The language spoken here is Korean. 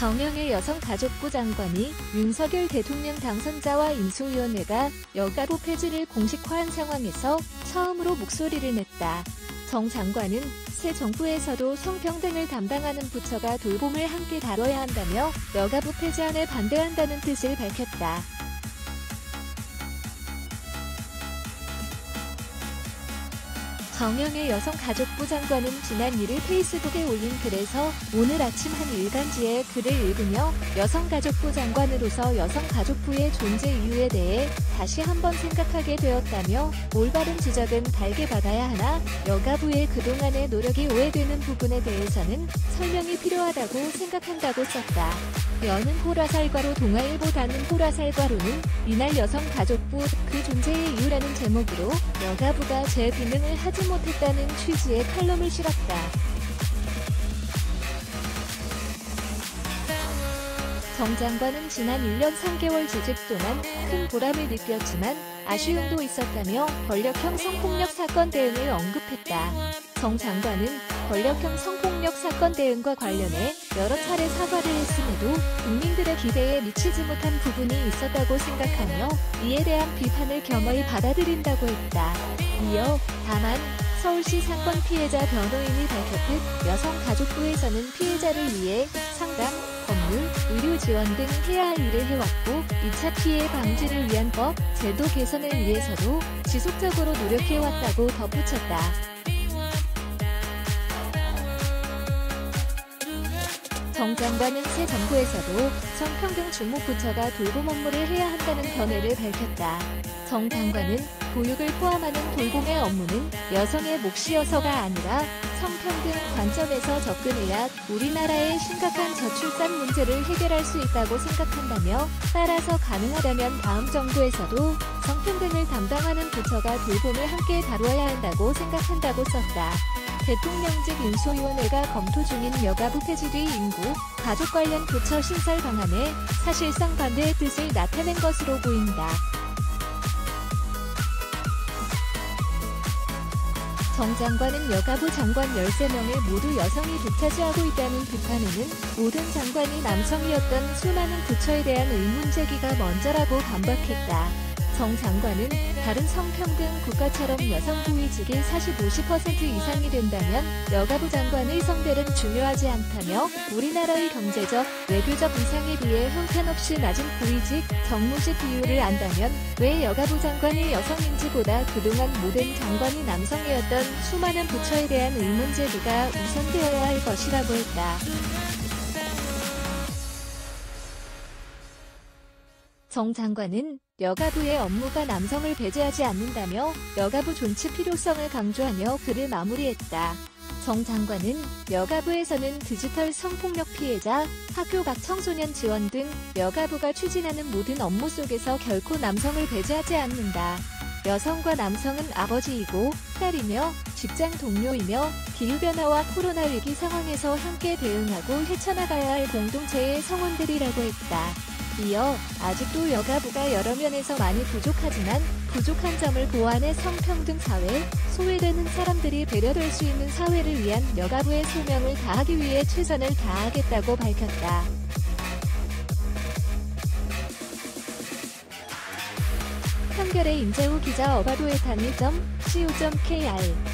정영애 여성가족부 장관이 윤석열 대통령 당선자와 인수위원회가 여가부 폐지를 공식화한 상황에서 처음으로 목소리를 냈다. 정 장관은 새 정부에서도 성평등을 담당하는 부처가 돌봄을 함께 다뤄야 한다며 여가부 폐지안에 반대한다는 뜻을 밝혔다. 정영애 여성가족부 장관은 지난 1일 페이스북에 올린 글에서 오늘 아침 한 일간지에 글을 읽으며 여성가족부 장관으로서 여성가족부의 존재 이유에 대해 다시 한번 생각하게 되었다며 올바른 지적은 달게 받아야 하나 여가부의 그동안의 노력이 오해되는 부분에 대해서는 설명이 필요하다고 생각한다고 썼다. 여는 호라살과로 동아일보다는 호라살과로는 이날 여성가족부 그 존재의 이유라는 제목으로 여가부가 제 기능을 하지 못했다는 취지의 칼럼을 실었다. 정 장관은 지난 1년 3개월 재직 동안 큰 보람을 느꼈지만 아쉬움도 있었다며 권력형 성폭력 사건 대응을 언급했다. 정 장관은 권력형 성폭력 사건 대응과 관련해 여러 차례 사과를 했음에도 국민들의 기대에 미치지 못한 부분이 있었다고 생각하며 이에 대한 비판을 겸허히 받아들인다고 했다. 이어 다만 서울시 사건 피해자 변호인이 밝혔듯 여성가족부에서는 피해자를 위해 상담, 법률, 의료 지원 등 해야 할 일을 해왔고 2차 피해 방지를 위한 법, 제도 개선을 위해서도 지속적으로 노력해왔다고 덧붙였다. 정 장관은 새 정부에서도 성평등 주무부처가 돌봄 업무를 해야 한다는 견해를 밝혔다. 정 장관은 보육을 포함하는 돌봄의 업무는 여성의 몫이어서가 아니라 성평등 관점에서 접근해야 우리나라의 심각한 저출산 문제를 해결할 수 있다고 생각한다며 따라서 가능하다면 다음 정부에서도 성평등을 담당하는 부처가 돌봄을 함께 다루어야 한다고 생각한다고 썼다. 대통령직 인수위원회가 검토 중인 여가부 폐지 뒤 인구, 가족 관련 부처 신설 방안에 사실상 반대의 뜻을 나타낸 것으로 보인다. 정 장관은 여가부 장관 13명을 모두 여성이 독차지하고 있다는 비판에는 모든 장관이 남성이었던 수많은 부처에 대한 의문 제기가 먼저라고 반박했다. 정 장관은 다른 성평등 국가처럼 여성 고위직이 40-50% 이상이 된다면 여가부 장관의 성별은 중요하지 않다며 우리나라의 경제적, 외교적 이상에 비해 형편없이 낮은 고위직, 정무직 비율을 안다면 왜 여가부 장관이 여성인지보다 그동안 모든 장관이 남성이었던 수많은 부처에 대한 의문 제기가 우선되어야 할 것이라고 했다. 정 장관은 여가부의 업무가 남성을 배제하지 않는다며 여가부 존치 필요성을 강조하며 글을 마무리했다. 정 장관은 여가부에서는 디지털 성폭력 피해자, 학교 밖 청소년 지원 등 여가부가 추진하는 모든 업무 속에서 결코 남성을 배제하지 않는다. 여성과 남성은 아버지이고 딸이며 직장 동료이며 기후변화와 코로나 위기 상황에서 함께 대응하고 헤쳐나가야 할 공동체의 성원들이라고 했다. 이어 아직도 여가부가 여러 면에서 많이 부족하지만 부족한 점을 보완해 성평등 사회, 소외되는 사람들이 배려될 수 있는 사회를 위한 여가부의 소명을 다하기 위해 최선을 다하겠다고 밝혔다. 한겨레 임재우 기자 어바도에타니.co.kr